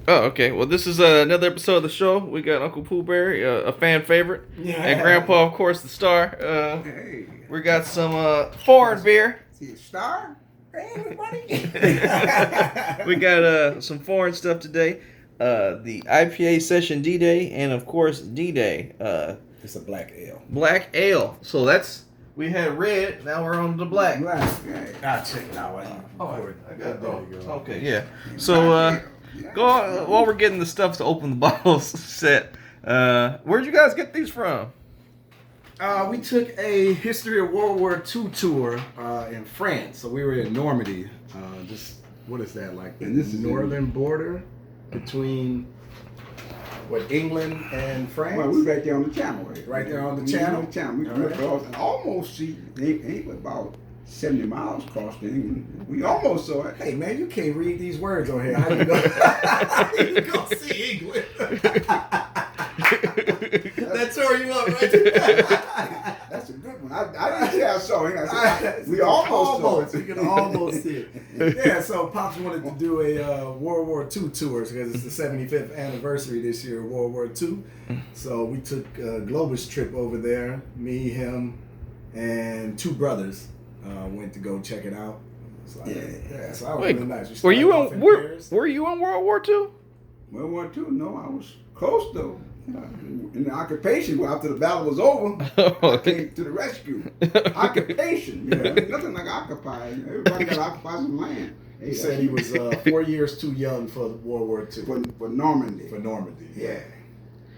Oh, okay. Well, this is another episode of the show. We got Uncle Pooh Bear, a fan favorite, and Grandpa, of course, the star. Hey. We got some foreign beer. See a star? Hey, everybody. We got some foreign stuff today. The IPA Session D-Day, and of course D-Day. It's a black ale. Black ale. So we had red. Now we're on the black. Black. Yeah. I'll check it out. I got There you go. Okay, yeah. So go on, while we're getting the stuff to open the bottles set. Where'd you guys get these from? We took a History of World War II tour in France. So we were in Normandy. What is that like? And this is northern border between England and France? Well, we're right there on the channel. Right there on the We're channel? On the channel. We All right. across and almost see, ain't about 70 miles across the England. We almost saw it. Hey man, you can't read these words on here. How you go? How you go see England? That tore you up, right? That's a good one. I didn't say I saw it. I said, we almost saw it. You can almost see it. Yeah, so Pops wanted to do a World War II tour because it's the 75th anniversary this year of World War II. So we took a Globus trip over there. Me, him, and two brothers went to go check it out. So yeah, so that was really nice. Were you started on off in Paris. Were you on World War II? World War II? No, I was close though. In the occupation, well, after the battle was over, I came to the rescue. Occupation, nothing like occupy. Everybody got to occupy some land. He said he was 4 years too young for World War II. For Normandy. For Normandy, Yeah.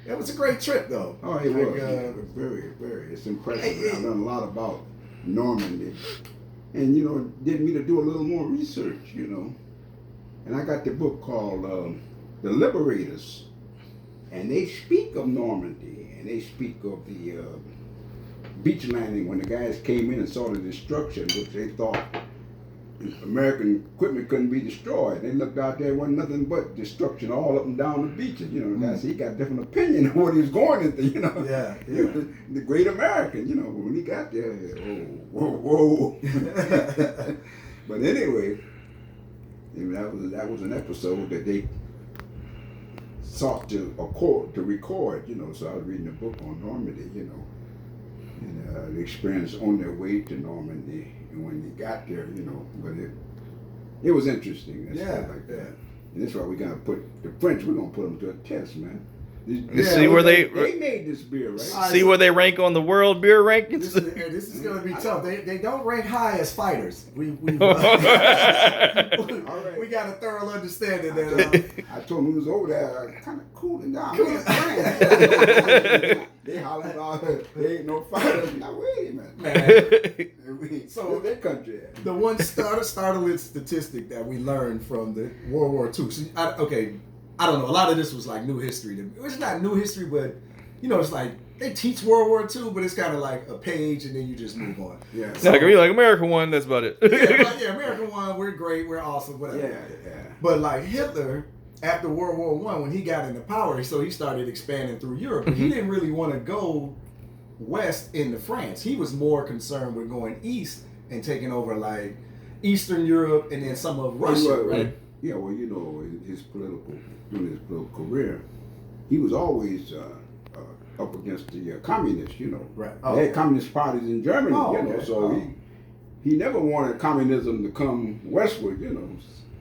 It was a great trip though. Oh, it was. It was very, very. It's impressive. I learned a lot about Normandy, and did me to do a little more research. And I got the book called The Liberators. And they speak of Normandy, and they speak of the beach landing when the guys came in and saw the destruction, which they thought American equipment couldn't be destroyed. They looked out there, wasn't nothing but destruction all up and down the beaches. The guy said he got a different opinion of what he was going into. Yeah. The great American. When he got there, whoa. But anyway, that was an episode that they sought to record, so I was reading a book on Normandy, and the experience on their way to Normandy, and when they got there, but it was interesting, stuff like that. And that's why we gotta put the French, we're gonna put them to a test, man. See where they made this beer, right? See where they rank on the world beer rankings. This is gonna be tough. They don't rank high as fighters. We All right. got a thorough understanding that. I told them we was over there, kind of cooling down. They hollering about there ain't no fighters. Now wait a minute, man. So their country at? The one startling statistic that we learned from the World War II. So, I don't know. A lot of this was like new history to me. It's not new history, but it's like they teach World War II, but it's kind of like a page, and then you just move on. Yeah. So, like American one. That's about it. American one. We're great. We're awesome. Whatever. Yeah. But like Hitler, after World War I, when he got into power, so he started expanding through Europe. But he didn't really want to go west into France. He was more concerned with going east and taking over like Eastern Europe and then some of Russia, right? Yeah. Well, during his political career, he was always up against the communists. Right. They had communist parties in Germany. Okay. So he never wanted communism to come westward.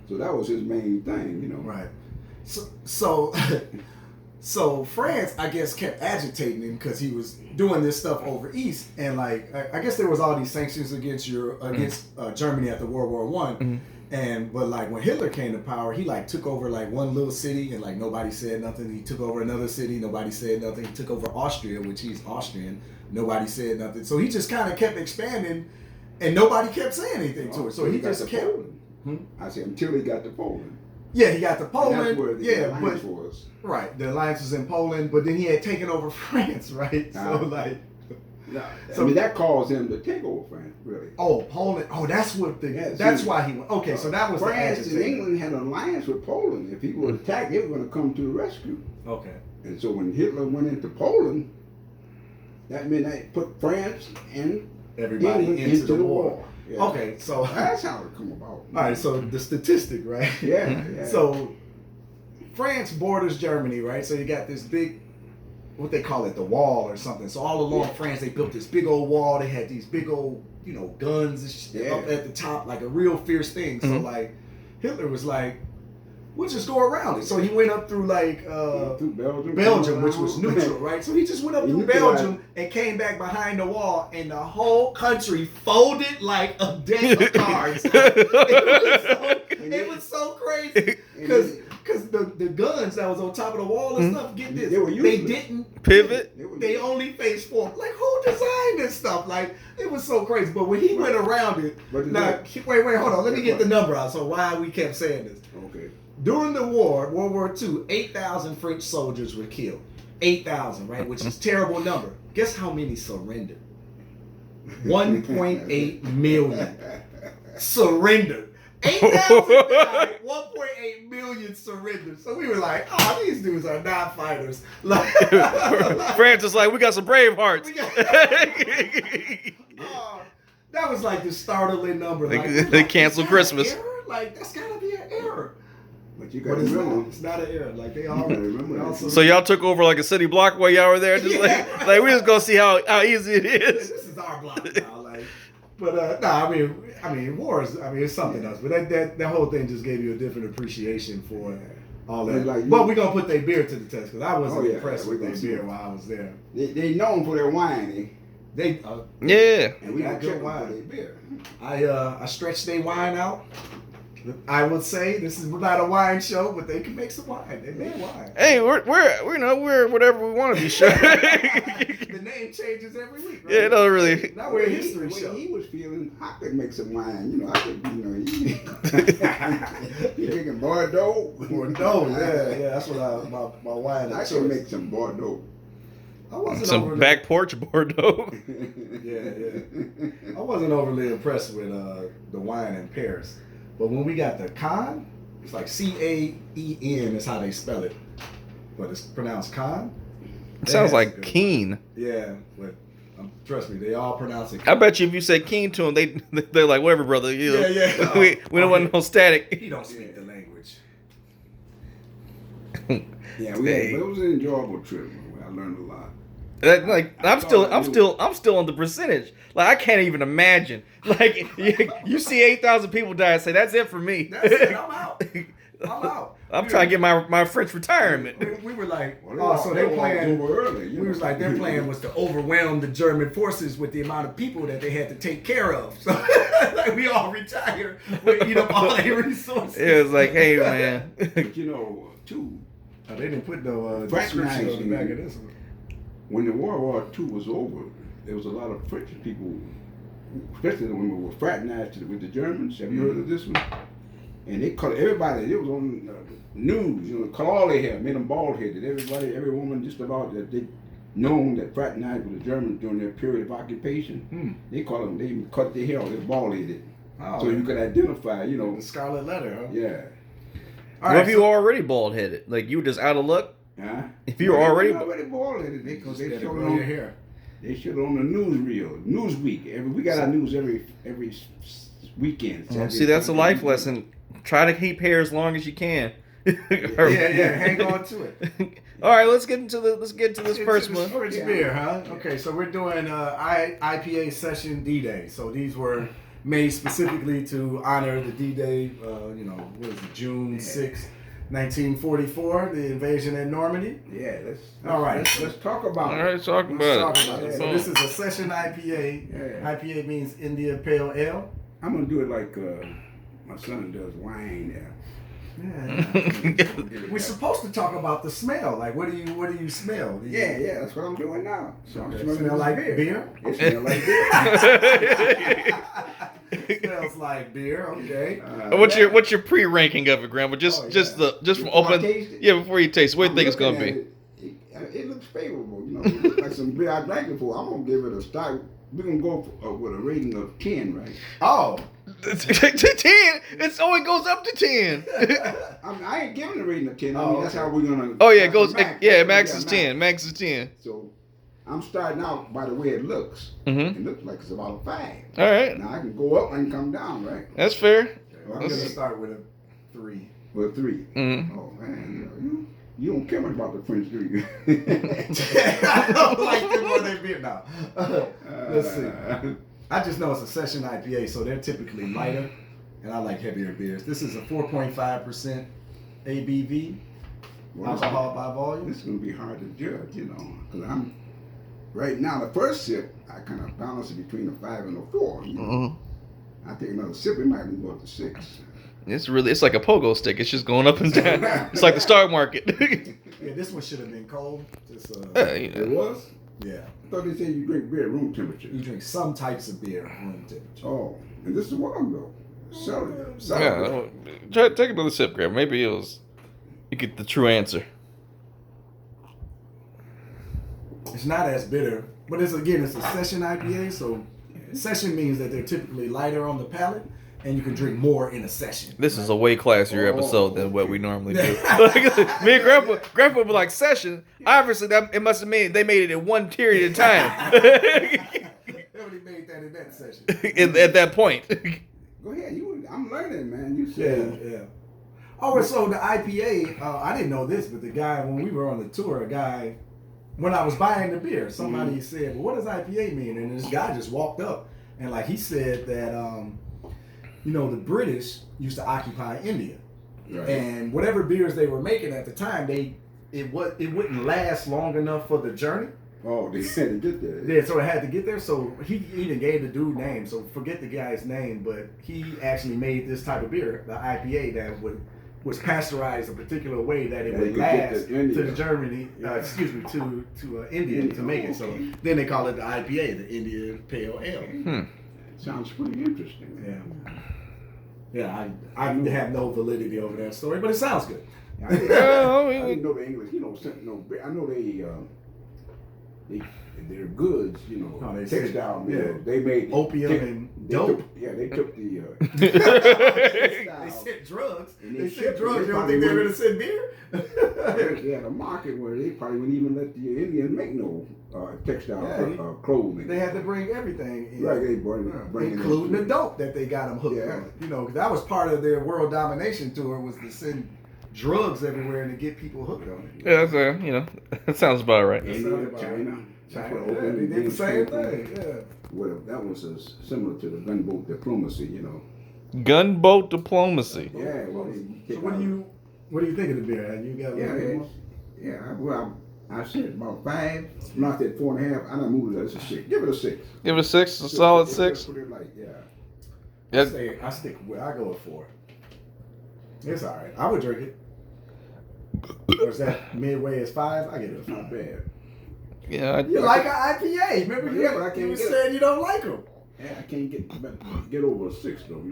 So that was his main thing. Right. So France, I guess, kept agitating him because he was doing this stuff over east, and like I guess there was all these sanctions against Germany after World War I, but like when Hitler came to power, he like took over like one little city and like nobody said nothing. He took over another city, nobody said nothing. He took over Austria, which he's Austrian, nobody said nothing. So he just kind of kept expanding, and nobody kept saying anything to it. So he just kept. I said until he got to Poland. Yeah, he got to Poland. And that's where the alliance was. Right, the alliance was in Poland, but then he had taken over France, right? That caused him to take over France, really. Oh, Poland. Oh, that's what that's why he went. Okay, so that was France the and England had an alliance with Poland. If he would attack, they were going to come to the rescue. Okay. And so when Hitler went into Poland, that meant they put France and everybody into the war. Yeah. Okay, so that's how it come about. All right, so the statistic, right? Yeah. So France borders Germany, right? So you got this big, what they call it, the wall or something. So all along France, they built this big old wall. They had these big old, guns and shit up at the top, like a real fierce thing. So like, Hitler was like, we'll just go around it. So he went up through like through Belgium, which was neutral, right? So he just went up through Belgium and came back behind the wall, and the whole country folded like a deck of cards. It was so crazy because the guns that was on top of the wall and stuff. Get this, they didn't pivot. They only faced forward. Like, who designed this stuff? Like, it was so crazy. But when he went around it, now, wait, hold on. Let me get the number out. So why we kept saying this? Okay. During the war, World War II, 8,000 French soldiers were killed. 8,000, right? Which is a terrible number. Guess how many surrendered? 1.8 million surrendered. 8,000 died, 1.8 million surrendered. So we were like, oh, these dudes are not fighters. Like, France is like, we got some brave hearts. That was like the startling number. They canceled Christmas. Like, that's gotta be an error. But you got to remember, it's not an error. Like, they already remember. So y'all took over like a city block while y'all were there, just like we just gonna see how easy it is. This is our block now, like. But I mean, war is. I mean, it's something else. But that whole thing just gave you a different appreciation for all that. Like, but we're gonna put their beer to the test because I wasn't impressed with their beer while I was there. They known for their wine. Yeah. And we got good wine. Their beer. I stretched their wine out. I would say this is not a wine show, but they can make some wine. They made wine. Hey, we're whatever we want to be sure. The name changes every week, right? Yeah, it doesn't really. Now we're a history show. He was feeling, I could make some wine. I could, he drinking Bordeaux. Bordeaux, yeah, that's what my wine. I could make some Bordeaux. Some back porch Bordeaux. Yeah. I wasn't overly impressed with the wine in Paris. But when we got the Caen, it's like Caen is how they spell it. But it's pronounced Caen. It sounds like Keen. Yeah, but trust me, they all pronounce it Caen. I bet you if you say Keen to them, they're like, whatever, brother. Yeah. We don't want no static. He don't speak the language. Yeah, but it was an enjoyable trip. I learned a lot. I'm still on the percentage. Like, I can't even imagine. Like, you see 8,000 people die and say, that's it for me. That's it, I'm out. I'm trying to get my French retirement. We were like, so they're playing over early. We was like, their plan was to overwhelm the German forces with the amount of people that they had to take care of. So like, we all retired with all their resources. It was like, hey man. But too. They didn't put no description on the back of this one. When the World War II was over, there was a lot of French people, especially the women, were fraternized with the Germans. Have you heard of this one? And they cut everybody. It was on news. Cut all their hair, made them bald headed. Every woman just about that they known that fraternized with the Germans during their period of occupation. They even cut their hair off. They were bald headed, so you could identify. The scarlet letter, huh? Yeah. All right, if you were already bald headed, like you were just out of luck. Huh? If you were already bald headed, because they showed it on your hair. They showed it on the newsreel, Newsweek. We got our news every weekend. See, that's a life lesson. Try to keep hair as long as you can. Yeah. Hang on to it. All right, let's get into this first one. French beer, huh? Okay, so we're doing IPA session D-Day. So these were made specifically to honor the D-Day. What is it? June 6th. 1944, the invasion in Normandy. Yeah, let's talk about it. All right, talk about it. So this is a session IPA. Yeah. IPA means India Pale Ale. I'm gonna do it like my son does wine. Yeah. We're supposed to talk about the smell. Like, what do you smell? Yeah, that's what I'm doing now. So I'm smell like beer. It smells like beer. It smells like beer. Okay. What's your pre-ranking of it, Grandma? Just from open. Before you taste, what do you think it's gonna be? It looks favorable. It looks like some beer I drank before. I'm gonna give it a start. We're gonna go with a rating of 10, right? Oh. 10. It always goes up to 10. I ain't giving a rating of 10. That's how we're gonna. Oh yeah, it goes. Max is 10. Max is 10. So I'm starting out by the way it looks. Mm-hmm. It looks like it's about a 5. All right. Now I can go up and come down, right? That's fair. I'm gonna start with a 3. With a 3. Mm-hmm. Oh man, You don't care much about the French, do you? I don't like them more than beer now. Let's see. I just know it's a session IPA, so they're typically lighter, and I like heavier beers. This is a 4.5% ABV, alcohol by volume. It's going to be hard to judge, you know, because I'm right now. The first sip, I kind of balance it between a 5 and a 4. You know? I take another sip, it might even go up to 6. It's like a pogo stick. It's just going up and down. It's like the stock market. Yeah, this one should have been cold. Just, You know. It was? yeah. I thought they said you drink beer at room temperature. You drink some types of beer at room temperature. Oh, and this is a while ago. Yeah, take another sip, Graham. Maybe you get the true answer. It's not as bitter, but it's a session IPA, so session means that they're typically lighter on the palate, and you can drink more in a session. This is a way classier episode than what we normally do. Me and Grandpa would be like, session. Obviously, it must have meant they made it in one period of time. They only made that in that session. At that point. Go ahead. I'm learning, man. You said. Yeah. Oh, and so the IPA, I didn't know this, but the guy, when we were on the tour, when I was buying the beer, somebody said, well, what does IPA mean? And this guy just walked up, and like he said that, the British used to occupy India. Right. And whatever beers they were making at the time, it wouldn't last long enough for the journey. Oh, they had to get there. Yeah, so it had to get there. So he even gave the dude name. So forget the guy's name, but he actually made this type of beer, the IPA, that was pasteurized a particular way that it would last to the Germany, to India to make it. So then they call it the IPA, the Indian Pale Ale. Sounds pretty interesting. Yeah. Yeah, I have no validity over that story, but it sounds good. I didn't know the English. I know their goods. Textile mill. Yeah. They made Opium and dope. They took the. They sent drugs. They sent drugs. You don't think they're going to send beer? They had a market where they probably wouldn't even let the Indians make no textile clothing. They had to bring everything in. Right, they bring including the dope that they got them hooked on. Because that was part of their world domination tour, was to send drugs everywhere and to get people hooked on it. Yeah, that sounds about right. China. They did the same thing. Yeah. Well, that was similar to the gunboat diplomacy, Gunboat diplomacy. Yeah. Well, so what do you think of the beer? You got a little more? Yeah. Well, I said about 5. Not that 4.5. I done moved it. It's a 6. Give it a 6. Give it a 6. A solid 6. Put it like I go with 4. It's all right. I would drink it. Or is that midway is 5? I get it. It's not bad. Yeah, you like an IPA? Remember? But I can't said you don't like them. Yeah, I can't get over a 6 though.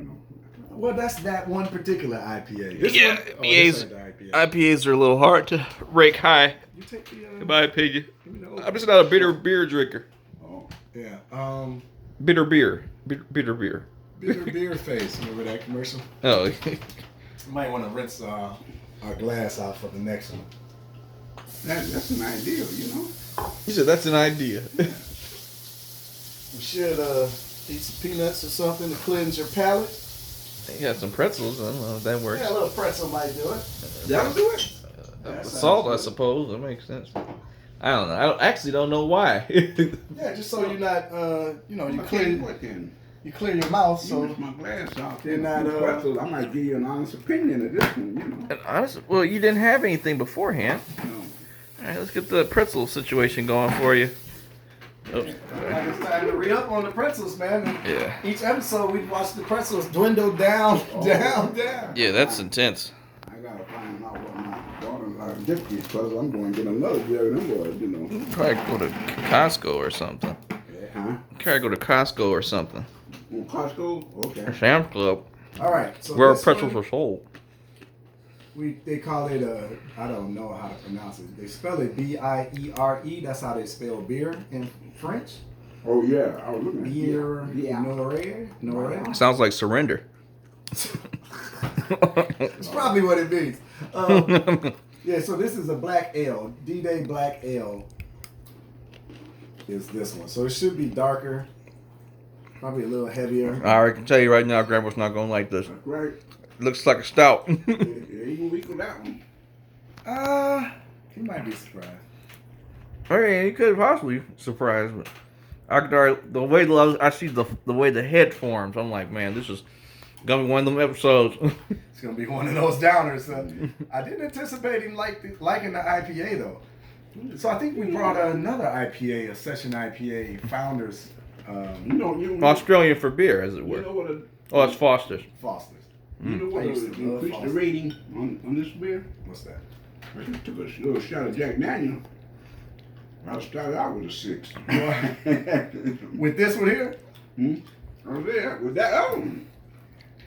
Well, that's that one particular IPA. IPAs are a little hard to rake high. You take the. In my opinion, I'm just not a bitter beer drinker. Oh. Yeah. Bitter beer. Bitter beer. Bitter beer face. Remember that commercial? Oh. You might want to rinse our glass out for the next one. That's an idea, You said that's an idea. We should eat some peanuts or something to cleanse your palate. You got some pretzels. I don't know if that works. Yeah, a little pretzel might do it. That'll do it. Salt, I suppose. That makes sense. I don't know. I actually don't know why. Yeah, just so you're not, you clear your mouth. So my glass out. You're not. I might give you an honest opinion of this one. And honestly, well, you didn't have anything beforehand. No. All right, let's get the pretzel situation going for you. Oops. It's time to re-up on the pretzels, man. Yeah. Each episode, we watch the pretzels dwindle down. Yeah, that's intense. I gotta find out what my daughter get these because I'm going to get another beer than them was, Probably go to Costco or something. Huh? Probably go to Costco or something. Costco? Okay. Or Sam's Club. All right. So where pretzels are sold. They call it I don't know how to pronounce it. They spell it Biere. That's how they spell beer in French. Oh yeah, I was looking at Biere. Noire. Sounds like surrender. It's probably what it means. Yeah, so this is a black ale. D-Day Black Ale is this one. So it should be darker. Probably a little heavier. I can tell you right now, Grandpa's not going to like this. Right. Looks like a stout. Yeah, you can weak with that one. might be surprised. I mean, he could possibly surprise, but I could already, the way I see the way the head forms, I'm like, man, this is gonna be one of them episodes. It's gonna be one of those downers. I didn't anticipate him liking the IPA though. So I think we brought another IPA, a session IPA founders. Australian for beer, as it You were. know what? Oh, it's Foster's. Foster's. You know what? I used to love Increased the Foster's. rating on this beer. What's that? I took a little shot of Jack Daniel. I started out with a 6. With this one here? Oh yeah, with that.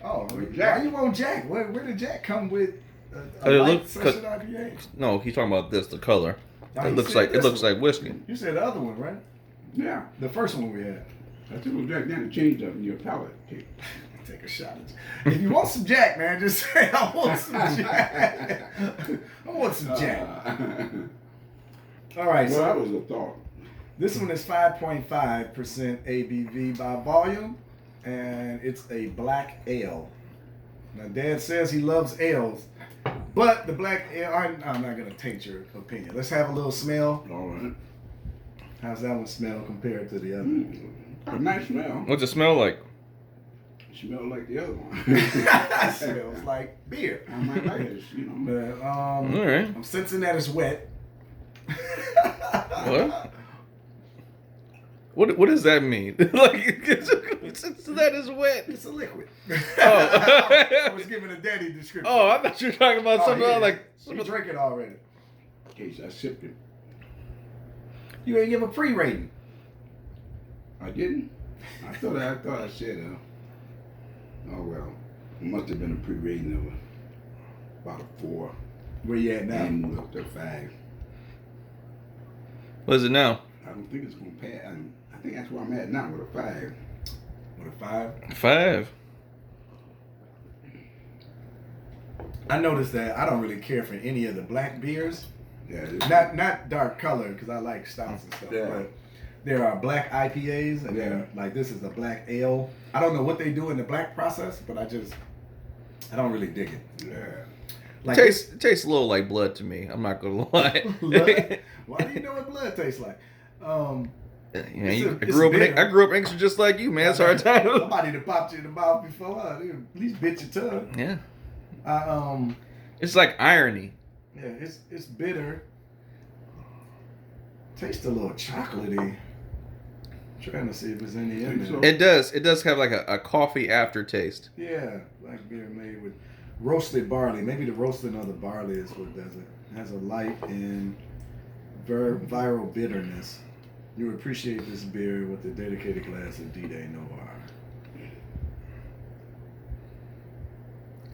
Oh, Jack. why you want Jack? Where did Jack come with a It light looks- session IPA? No, he's talking about this, the color. Oh, It you looks said like this one. whiskey. You said the other one, right? Yeah, The first one we had. I took a little Jack Daniel, changed up in your palate. Take a shot. If you want some Jack, man, just say I want some Jack. I want some Jack. All right, Well, that so was a thought. this one is 5.5% ABV by volume, and it's a black ale. Now, Dad says he loves ales, but the black ale, I'm not going to taint your opinion. Let's have a little smell. All right. How's that one smell compared to the other? A nice smell. What's it smell like? Smell like the other one. It smells like beer. I might like this, you know. But, All right. I'm sensing that it's wet. What does that mean? Like, since that is wet. It's a liquid. Oh. I was giving a daddy description. Oh, I thought you were talking about something yeah. else, like. You drink it already. In case I sipped it. You ain't give a pre-rating. I didn't. I thought I said, oh well, it must have been a pre-rating of about a 4. Where you at now? And looked at 5. What is it now? I don't think it's gonna pass. I think that's where I'm at now with a 5. With a 5? 5. I noticed that I don't really care for any of the black beers. Yeah. Not dark color because I like stouts and stuff. Yeah. But there are black IPAs and they're like this is a black ale. I don't know what they do in the black process, but I don't really dig it. Yeah. Like It tastes a little like blood to me. I'm not gonna lie. blood? Why do you know what blood tastes like? I grew up anxious just like you, man. It's hard time. Somebody that popped you in the mouth before, at least bit your tongue. Yeah. It's like irony. Yeah, it's bitter. Tastes a little chocolatey. Trying to see if there's any in there. It does. It does have like a coffee aftertaste. Yeah, black beer made with roasted barley. Maybe the roasting of the barley is what does it. It has a light and viral bitterness. You would appreciate this beer with a dedicated glass of D-Day Noir.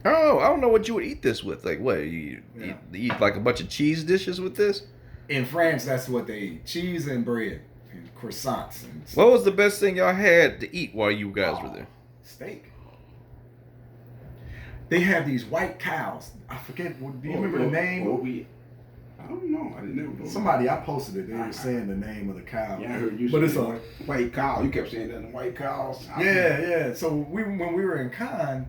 Oh, I don't know what you would eat this with. Like, what? You eat like a bunch of cheese dishes with this? In France, that's what they eat. Cheese and bread. And croissants. And What was the best thing y'all had to eat while you guys were there? steak. They have these white cows. I forget. Do you remember the name? I don't know. I didn't know. Somebody, I posted it. They were saying the name of the cow. Yeah, I heard you But say it's a white cow. You kept saying that the white cows. yeah. So when we were in Cannes,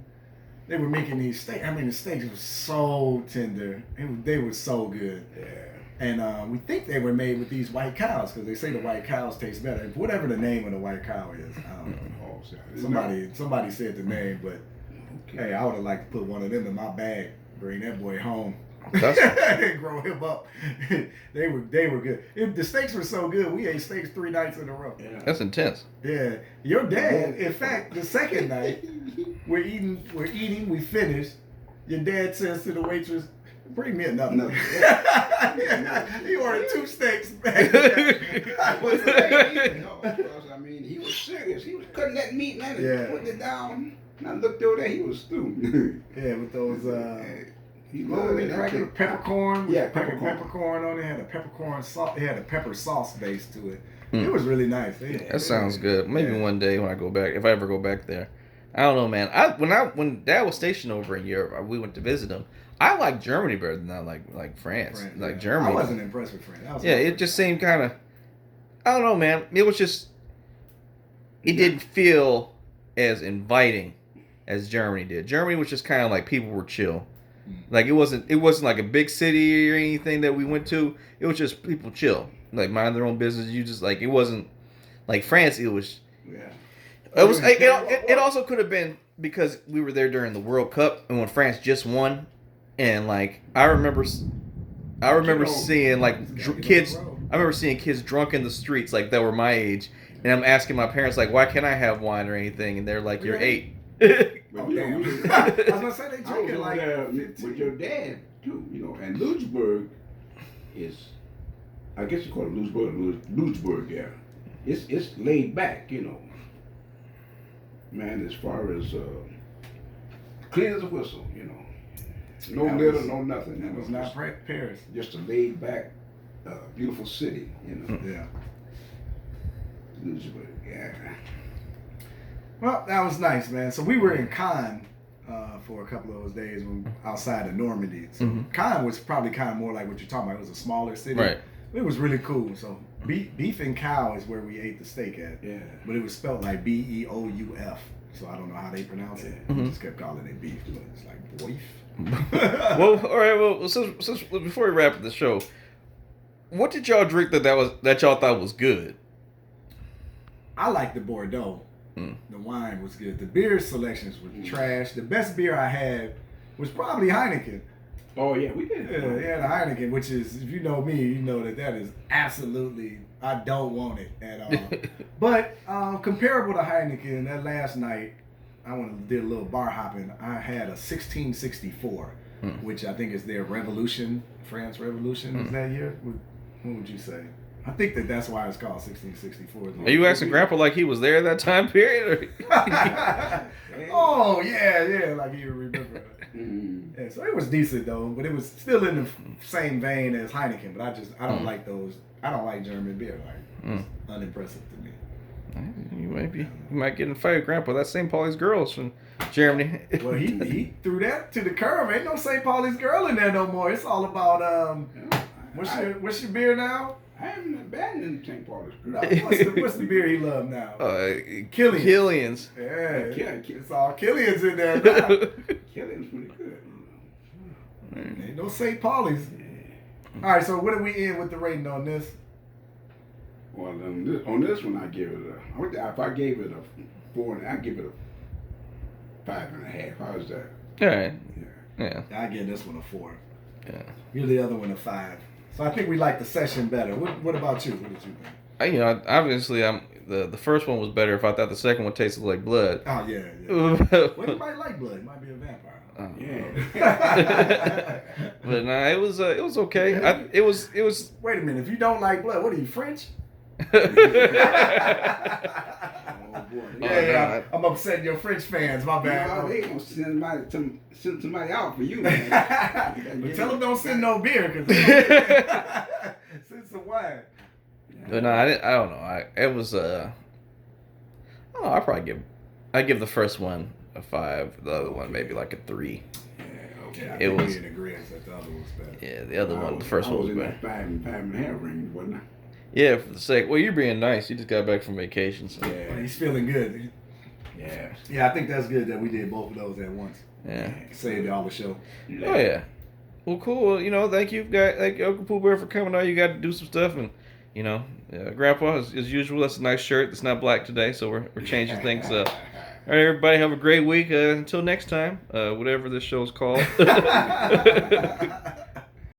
they were making these steaks. I mean, the steaks were so tender. They were so good. Yeah. And we think they were made with these white cows because they say the white cows taste better. Whatever the name of the white cow is, I don't know. Somebody said the name, but hey, I would have liked to put one of them in my bag, bring that boy home. And grow him up. They were good. The steaks were so good. We ate steaks 3 nights in a row. Yeah. That's intense. Yeah, your dad. In fact, the second night we're eating. We finished. Your dad says to the waitress, "Bring me another." Another. He ordered 2 steaks. I mean, he was serious. He was cutting that meat, man, and Yeah. putting it down. And I looked over there. He was stewing. Yeah, with those. He What were they crackers? Peppercorn? Yeah, peppercorn on it. Had a peppercorn sauce. It had a pepper sauce base to it. Mm. It was really nice. That sounds good. Maybe Yeah. one day when I go back, if I ever go back there. I don't know, man. When Dad was stationed over in Europe, we went to visit him. I like Germany better than I like France. Like Germany. I wasn't impressed with France. It just seemed kind of. I don't know, man. It was just. It didn't feel as inviting as Germany did. Germany was just kind of like people were chill. Like it wasn't like a big city or anything that we went to. It was just people chill, like mind their own business. You just like it wasn't like France. It was. Yeah. It was. It also could have been because we were there during the World Cup and when France just won, and like I remember seeing like kids. I remember seeing kids drunk in the streets like that were my age, and I'm asking my parents like, why can't I have wine or anything? And they're like, you're 8. But, you know, Damn. we- I was gonna say they I was drinking over like there 15. with your dad too, you know. And Lutzeburg is, I guess you call it Lutzeburg, yeah. It's laid back, you know. Man, as far as clean as a whistle, you know. No That litter, was- no nothing. That You was know, not Paris. just a laid back, beautiful city, you know. Yeah. Lutzeburg, yeah. Well, that was nice, man. So we were in Cannes for a couple of those days when outside of Normandy. So Cannes was probably kind of more like what you're talking about. It was a smaller city. Right. It was really cool. So beef and cow is where we ate the steak at. Yeah. But it was spelled like Beouf. So I don't know how they pronounce it. We just kept calling it beef. But it's like boif. Well, all right. Well, since before we wrap up the show, what did y'all drink that y'all thought was good? I like the Bordeaux. The wine was good. The beer selections were trash. The best beer I had was probably Heineken. Oh yeah, we did. Yeah, the Heineken, which is, if you know me, you know that is absolutely, I don't want it at all. But comparable to Heineken, that last night, did a little bar hopping. I had a 1664, which I think is their Revolution, France Revolution. Is that year? What would you say? I think that's why it's called 1664. Are you asking Grandpa like he was there that time period? Oh yeah, like you remember. Yeah, so it was decent though, but it was still in the same vein as Heineken. But I don't like those. I don't like German beer. Like it's unimpressive to me. You might get in a fight with Grandpa. That's St. Pauli's girls from Germany. Well, he threw that to the curb. Ain't no St. Pauli's girl in there no more. It's all about what's your beer now? I haven't abandoned St. Pauli's No, girl. what's the bear he love now? Killian's. Yeah, it's all Killian's in there now. Killian's pretty good. Ain't no St. Pauli's. All right, so what are we in with the rating on this? Well, on this one, I give it if I gave it a 4, I give it a 5.5. How's that? All right. Yeah. Yeah. I give this one a 4. Yeah. You're the other one a 5. So I think we like the session better. What about you? What did you think? Obviously, the first one was better. If I thought the second one tasted like blood. Oh yeah. Well, you might like blood. You might be a vampire. Yeah. But nah, it was okay. It was. Wait a minute. If you don't like blood, what are you, French? Oh boy. Yeah, I'm upsetting your French fans. My bad. No, they gonna send somebody out for you, man. But tell them don't send no beer, cause send some wine. But no, I don't know. It was. I don't know. I give the first one a 5. The other one maybe like a 3. Yeah, okay. Yeah, I It think was- we in agreement that the other was better. Yeah, the other one, the first one was in better. that 5.5 range, wasn't I? Yeah, for the sake. Well, you're being nice. You just got back from vacation, so Well, he's feeling good. Yeah. Yeah, I think that's good that we did both of those at once. yeah. Saved all the show. Oh yeah. Well, cool. Well, thank you, thank you, Uncle Pooh Bear, for coming on. You got to do some stuff, and Grandpa, as usual, that's a nice shirt. It's not black today, so we're changing things up. All right, everybody, have a great week. Until next time, whatever this show's called.